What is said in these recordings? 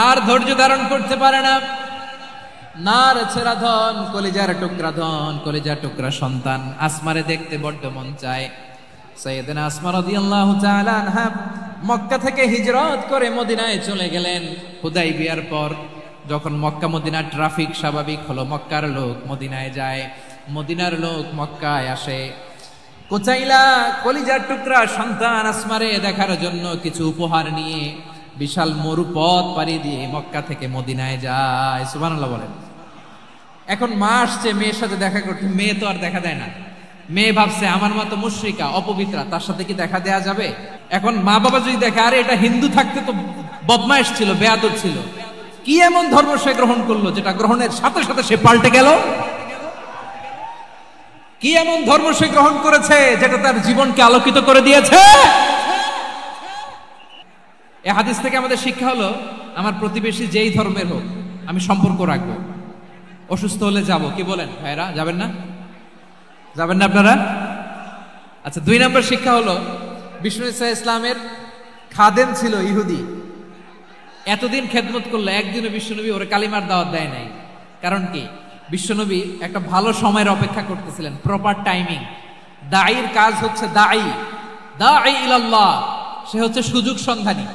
আর ধৈর্য ধারণ করতে পারে না। নার ছেড়া ধন, কলিজার টুকরা ধন, কলিজার টুকরা সন্তান আসমারে দেখতে বড্ড মন চায়। সাইয়েদনা আসমা রাদিয়াল্লাহু তাআলা আনহা মক্কা থেকে হিজরত করে মদিনায় চলে গেলেন। হুদাইবিয়ার পর যখন মক্কা মদিনার ট্রাফিক স্বাভাবিক হলো, মক্কার লোক মদিনায় যায়, মদিনার লোক মক্কায় আসে। কোচাইলা কলিজার টুকরা সন্তান আসমারে দেখার জন্য কিছু উপহার নিয়ে বিশাল মরুপথ পাড়ি দিয়ে মক্কা থেকে মদিনায় যায়। সুবহানাল্লাহ বলেন। এখন মা আসছে মেয়ের সাথে দেখা করতে, মেয়ে তো আর দেখা দেয় না। মেয়ে ভাবছে আমার মা তো মুশরিকা, অপবিত্রা, তার সাথে কি দেখা দেয়া যাবে? এখন মা বাবা যদি দেখে আরে এটা হিন্দু থাকতে তো বদমাইশ ছিল, বেয়াদব ছিল, কি এমন ধর্ম সে গ্রহণ করলো যেটা গ্রহণের সাথে সাথে সে পাল্টে গেল? কি এমন ধর্ম সে গ্রহণ করেছে যেটা তার জীবনকে আলোকিত করে দিয়েছে? এই হাদিস থেকে আমাদের শিক্ষা হলো, আমার প্রতিবেশী যেই ধর্মের হোক আমি সম্পর্ক রাখবো। অসুস্থ হলে যাব, কি বলেন ভাইরা? যাবেন না? যাবেন না আপনারা? আচ্ছা, 2 নম্বর শিক্ষা হলো, বিষ্ণু ঈসা ইসলামের খাদেম ছিল ইহুদি। এতদিন খেদমত করলো, একদিনও বিশ্বনবী ওরে কালিমার দাওয়াত দেয় নাই। কারণ কি? বিশ্বনবী একটা ভালো সময়ের অপেক্ষা করতেছিলেন, প্রপার টাইমিং। দাঈর কাজ হচ্ছে দাঈ ইলাল্লাহ, সে হচ্ছে সুযোগ সন্ধানী।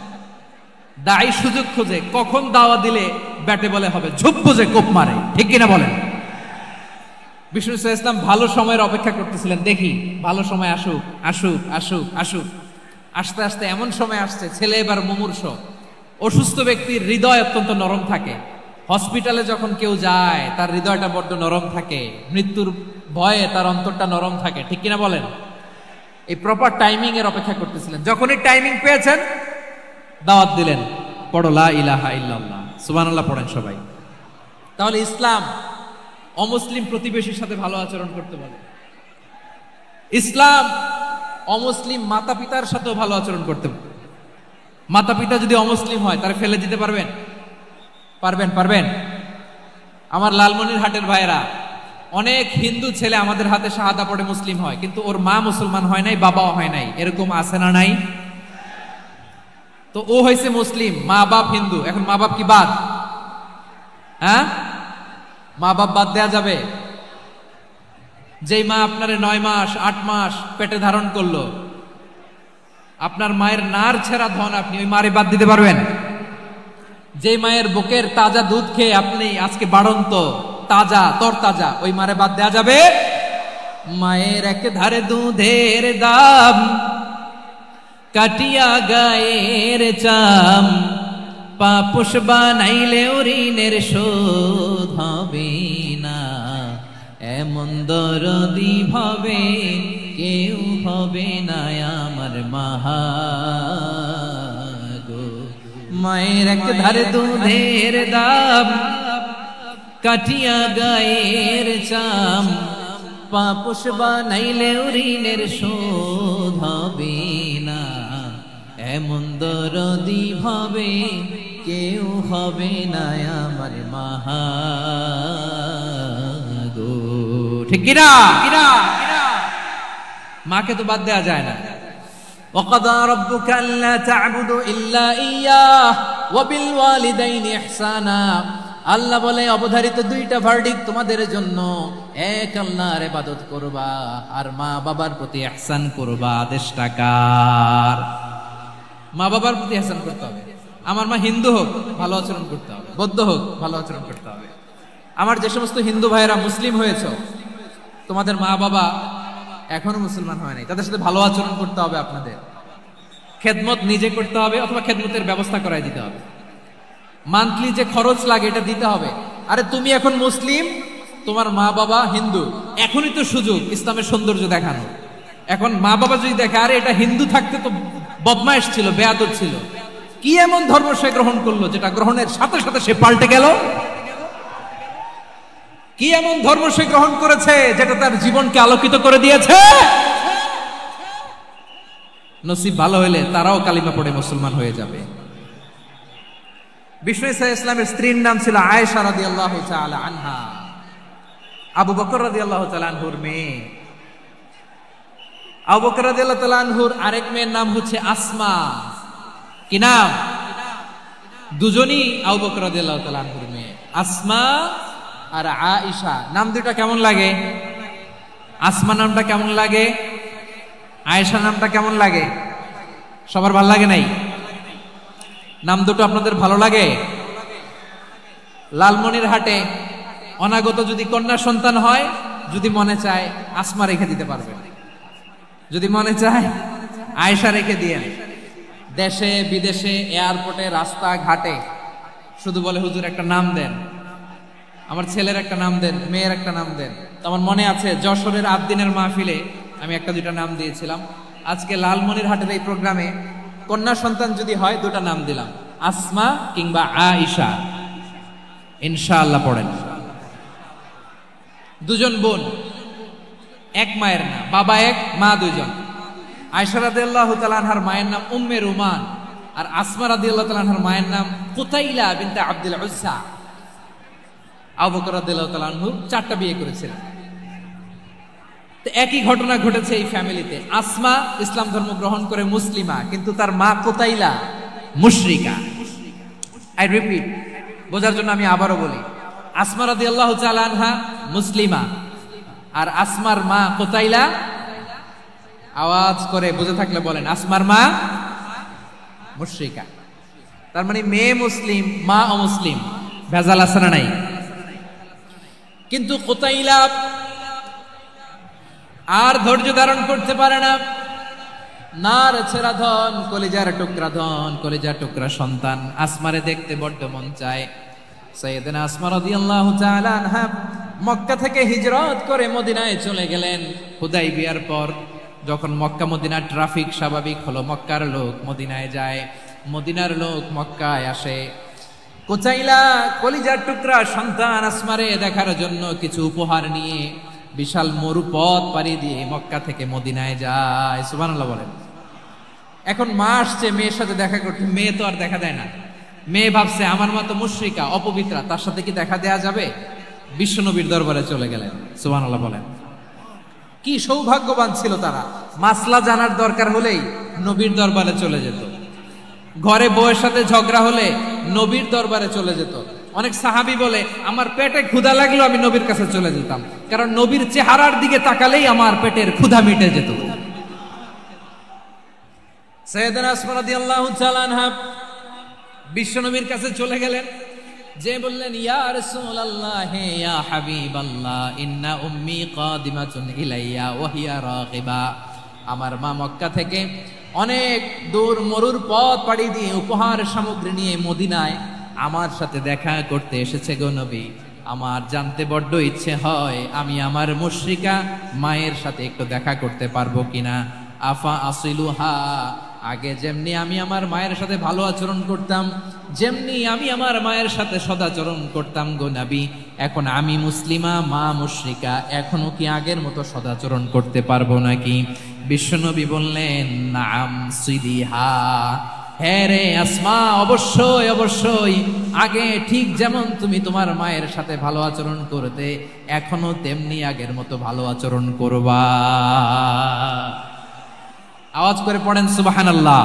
দাঈ সুযোগ খোঁজে, কখন দাওয়া দিলে ব্যাটে বলে হবে, ঝুপ বুঝে কোপ মারে, ঠিক কিনা বলেন? বিষ্ণু ঈসা ইসলাম ভালো সময়ের অপেক্ষা করতেছিলেন, দেখি ভালো সময় আসুক আসুক আসুক আসুক। আস্তে আস্তে এমন সময় আসছে, ছেলে এবার মুমূর্ষ। অসুস্থ ব্যক্তির হৃদয় অত্যন্ত নরম থাকে। হসপিটালে যখন কেউ যায় তার হৃদয়টা বড্ড নরম থাকে, মৃত্যুর ভয়ে তার অন্তরটা নরম থাকে, ঠিক কিনা বলেন? এই প্রপার টাইমিং এর অপেক্ষা করতেছিলেন। যখনই টাইমিং পেয়েছেন দাওয়াত দিলেন, পড়ো লা ইলাহা ইল্লাল্লাহ, সুবহানাল্লাহ পড়েন সবাই। তাহলে ইসলাম অমুসলিম প্রতিবেশীর সাথে ভালো আচরণ করতে বলে। ইসলাম অমুসলিম মাতা পিতার সাথেও ভালো আচরণ করতে বলে। মাতা পিতা যদি অমুসলিম হয় তারা ফেলে দিতে পারবেন? পারবেন? আমার লালমনিরহাটের ভাইরা, অনেক হিন্দু ছেলে আমাদের হাতে শাহাদা পড়ে মুসলিম হয়, কিন্তু ওর মা মুসলমান হয় নাই, বাবাও হয় নাই। এরকম আছে না নাই? তো ও হয়েছে মুসলিম, মা বাপ হিন্দু, এখন মা বাপ কি বাদ? হ্যাঁ, মা বাপ বাদ দেয়া যাবে? যেই মা আপনারে 9 মাস 8 মাস পেটে ধারণ করলো, আপনার মায়ের নার ছেড়া ধন, আপনি ওই মারে বাদ দিতে পারবেন? যে মায়ের বুকের তাজা দুধ খেয়ে আপনি আজকে বাড়ন্ত তাজা তরতাজা, ওই মারে বাদ দেয়া যাবে? মায়ের এক ধারে দুধের দাম, কাটিয়া গায়ের চাম, পাপুষ বানাইলেও ঋণের শোধ হবে না। এমন দরদি ভাবে কেউ হবে না আমার মাহা গো। মায়ের এক ধারে দুধের দাম, কাটিয়া গায়ের চাম, পাপুষ বানাইলেও ঋণের শোধ হবে না। এমন দরদি ভাবে কেউ হবে না আমার মাহা গো, ঠিক কিনা? মাকে তো বাদ দেওয়া যায় না। وَقَضَى رَبُّكَ أَلَّا تَعْبُدُوا إِلَّا إِيَّاهُ وَبِالْوَالِدَيْنِ إِحْسَانًا। আল্লাহ বলে অবধারিত 2টা ভার্ডিক্ট তোমাদের জন্য, এক আল্লাহর ইবাদত করবা আর মা বাবার প্রতি ইহসান করবা। আদেশটা কার? মা বাবার প্রতি ইহসান করতে হবে। আমার মা হিন্দু হোক ভালো আচরণ করতে হবে, বৌদ্ধ হোক ভালো আচরণ করতে হবে। আমার যে সমস্ত হিন্দু ভাইয়েরা মুসলিম হয়েছে, তোমাদের মা বাবা এখনো মুসলমান হয় নাই, তাদের সাথে ভালো আচরণ করতে হবে। আপনাদের খেদমত নিজে করতে হবে অথবা খেদমতের ব্যবস্থা করাই দিতে হবে। মান্থলি যে খরচ লাগে এটা দিতে হবে। আরে তুমি এখন মুসলিম, তোমার মা বাবা হিন্দু, এখনই তো সুযোগ ইসলামের সৌন্দর্য দেখানো। এখন মা বাবা যদি দেখে আরে এটা হিন্দু থাকতে তো বদমাইশ ছিল, বেয়াদব ছিল, কি এমন ধর্ম সে গ্রহণ করলো যেটা গ্রহণের সাথে সাথে সে পাল্টে গেল? কি এমন ধর্ম সে গ্রহণ করেছে যেটা তার জীবনকে আলোকিত করে দিয়েছে? নসিব ভালো হইলে তারাও কালিমা পড়ে মুসলমান হয়ে যাবে। বিষ্ণু ঈসা ইসলামের স্ত্রীর নাম ছিল আয়েশা রাদিয়াল্লাহু তাআলা আনহা, আবু বকর রাদিয়াল্লাহু তাআলা আনহুর মেয়ে। আবু বকর রাদিয়াল্লাহু তাআলা আনহুর আরেক মেয়ের নাম হচ্ছে আসমা। কি নাম? দুজনই আবু বকর রাদিয়াল্লাহু তাআলা আনহুর মেয়ে, আসমা আর আয়েশা। নাম দুটো কেমন লাগে? আসমা নামটা কেমন লাগে? আয়েশা নামটা কেমন লাগে? সবার ভালো লাগে নাই? নাম দুটো আপনাদের ভালো লাগে? লালমনিরহাটে অনাগত যদি কন্যা সন্তান হয়, যদি মনে চায় আসমা রেখে দিতে পারবেন, যদি মনে চায় আয়েশা রেখে দিয়েন। দেশে বিদেশে এয়ারপোর্টে রাস্তা ঘাটে শুধু বলে হুজুর একটা নাম দেন, আমার ছেলের একটা নাম দেন, মেয়ের একটা নাম দেন। তো আমার মনে আছে যশোরের আদ্দিনের মাহফিলে আমি একটা দুইটা নাম দিয়েছিলাম। আজকে লালমনিরহাটের এই প্রোগ্রামে কন্যা সন্তান যদি হয় দুটা নাম দিলাম, আসমা কিংবা আয়েশা। ইনশাআল্লাহ পড়েন। দুজন বোন, এক মায়ের না, বাবা এক মা দুইজন। আয়েশা রাদিয়াল্লাহু তাআলা আনহার মায়ের নাম উম্মে রুমান, আর আসমা রাদিয়াল্লাহু তাআলা আনহার মায়ের নাম কুতাইলা বিনতে আব্দুল উজ্জা। আবু বকর রাদিয়াল্লাহু তাআলা আনহু 4টা বিয়ে করেছিলেন। তো একই ঘটনা ঘটেছে এই ফ্যামিলিতে। আসমা ইসলাম ধর্ম গ্রহণ করে মুসলিমা, কিন্তু তার মা কুতাইলা মুশরিকা। আই রিপিট, বোঝার জন্য আমি আবারও বলি, আসমা রাদিয়াল্লাহু তাআলা আনহা মুসলিমা, আর আসমার মা কুতাইলা, আওয়াজ করে বুঝে থাকলে বলেন, আসমার মা মুশরিকা। তার মানে মেয়ে মুসলিম, মা অমুসলিম। ভেজাল আছে না নাই? কিন্তু কুতাইলা আর ধৈর্য ধারণ করতে পারে না। নার ছেড়া ধন, কলিজার টুকরা ধন, কলিজার টুকরা সন্তান আসমারে দেখতে বড্ড মন চায়। সাইয়েদনা আসমা রাদিয়াল্লাহু তাআলা আনহা মক্কা থেকে হিজরত করে মদিনায় চলে গেলেন। হুদাইবিয়ার পর যখন মক্কা মদিনার ট্রাফিক স্বাভাবিক হলো, মক্কার লোক মদিনায় যায়, মদিনার লোক মক্কায় আসে। কুতাইলা কলিজার টুকরা সন্তান আসমারে দেখার জন্য কিছু উপহার নিয়ে বিশাল মরুপথ পাড়ি দিয়ে মক্কা থেকে মদিনায় যায়। সুবহানাল্লাহ বলেন। এখন মা আসছে মেয়ের সাথে দেখা করতে, মেয়ে তো আর দেখা দেয় না। মেয়ে ভাবছে আমার মা তো মুশরিকা, অপবিত্রা, তার সাথে কি দেখা দেয়া যাবে? বিশ্বনবীর দরবারে চলে গেলেন। সুবহানাল্লাহ বলেন। কি সৌভাগ্যবান ছিল তারা, মাসলা জানার দরকার হলেই নবীর দরবারে চলে যেত। ঘরে বউয়ের সাথে ঝগড়া হলে নবীর দরবারে চলে যেত। অনেক সাহাবী বলে আমার পেটে ক্ষুধা লাগলো আমি নবীর কাছে চলে যেতাম, কারণ নবীর চেহারার দিকে তাকালেই আমার পেটের ক্ষুধা মিটে যেত। সাইয়েদনা আসমা রাদিয়াল্লাহু তাআলা আনহা বিশ্বনবীর কাছে চলে গেলেন, যে বললেন ইয়া রাসূলুল্লাহ ইয়া হাবিবাল্লাহ ইন্না উম্মি কাদিমাতুন ইলাইয়া ওয়া হিয়া রাগিবা। আমার মা মক্কা থেকে অনেক দূর মরুর পথ পাড়ি দিয়ে উপহার সামগ্রী নিয়ে মদিনায় আমার সাথে দেখা করতে এসেছে গো নবী। আমার জানতে বড্ড ইচ্ছে হয় আমি আমার মুশরিকা মায়ের সাথে একটু দেখা করতে পারবো কিনা। আফা আসিলুহা, আগে যেমনি আমি আমার মায়ের সাথে ভালো আচরণ করতাম, যেমনি আমি আমার মায়ের সাথে সদাচরণ করতাম গো নবী, এখন আমি মুসলিমা মা মুশরিকা, এখনো কি আগের মতো সদাচরণ করতে পারবো নাকি? বিশ্বনবী বললেন নাম সিদিহা, হ্যাঁ রে আসমা, অবশ্যই অবশ্যই, আগে ঠিক যেমন তুমি তোমার মায়ের সাথে ভালো আচরণ করতে এখনো তেমনি আগের মতো ভালো আচরণ করবা। আওয়াজ করে পড়েন সুবহানাল্লাহ।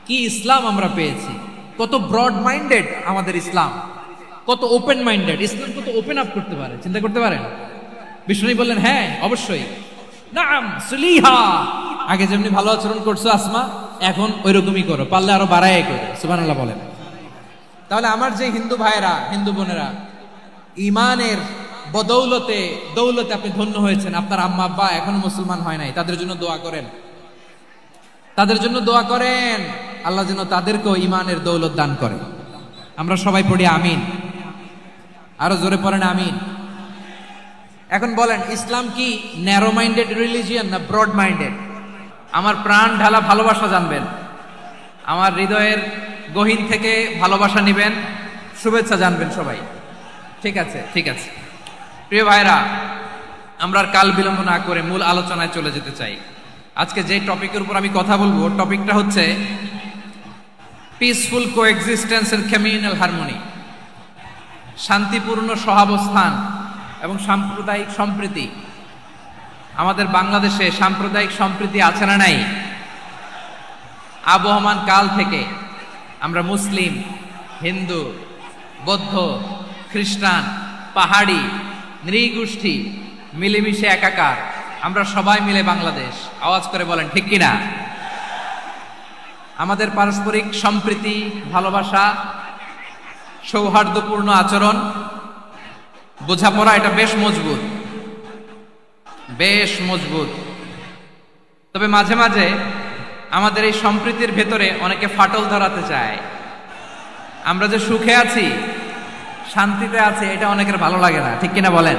কি ইসলাম আমরা পেয়েছি, কত ব্রড মাইন্ডেড আমাদের ইসলাম, কত ওপেন মাইন্ডেড ইসলাম, কত ওপেন আপ করতে পারে, চিন্তা করতে পারেন। বিষ্ণু বললেন হ্যাঁ অবশ্যই, নাম সুলিহা, আগে যেমনি ভালো আচরণ করছো আসমা এখন ওইরকমই করো, পারলে আরো বাড়ায় করো। সুবহানাল্লাহ বলেন। তাহলে আমার যে হিন্দু ভাইয়েরা হিন্দু বোনেরা ইমানের বদৌলতে দৌলতে আপনি ধন্য হয়েছেন, আপনার আম্মা আব্বা এখনো মুসলমান হয় নাই, তাদের জন্য দোয়া করেন, তাদের জন্য দোয়া করেন, আল্লাহ যেন তাদেরকেও ইমানের দৌলত দান করে। আমরা সবাই পড়ি আমিন, আরো জোরে পড়েন আমিন। এখন বলেন ইসলাম কি ন্যারো মাইন্ডেড রিলিজিয়ান না ব্রড মাইন্ডেড? আমার প্রাণ ঢালা ভালোবাসা জানবেন, আমার হৃদয়ের গহীন থেকে ভালোবাসা নিবেন, শুভেচ্ছা জানবেন সবাই। ঠিক আছে, ঠিক আছে প্রিয় ভাইরা, আমরা আর কাল বিলম্ব না করে মূল আলোচনায় চলে যেতে চাই। আজকে যে টপিকের উপর আমি কথা বলবো, টপিকটা হচ্ছে peaceful coexistence and communal harmony, শান্তিপূর্ণ সহাবস্থান এবং সাম্প্রদায়িক সম্প্রীতি। আমাদের বাংলাদেশে সাম্প্রদায়িক সম্প্রীতি আছে না নাই? আবহমান কাল থেকে আমরা মুসলিম, হিন্দু, বৌদ্ধ, খ্রিস্টান, পাহাড়ি, নৃগোষ্ঠী মিলেমিশে একাকার, আমরা সবাই মিলে বাংলাদেশ। আওয়াজ করে বলেন ঠিক কিনা? আমাদের পারস্পরিক সম্প্রীতি, ভালোবাসা, সৌহার্দ্যপূর্ণ আচরণ, বোঝাপড়া এটা বেশ মজবুত, বেশ মজবুত। তবে মাঝে মাঝে আমাদের এই সম্প্রীতির ভেতরে অনেকে ফাটল ধরাতে চায়। আমরা যে সুখে আছি, শান্তিতে আছি, এটা অনেকের ভালো লাগে না, ঠিক কিনা বলেন?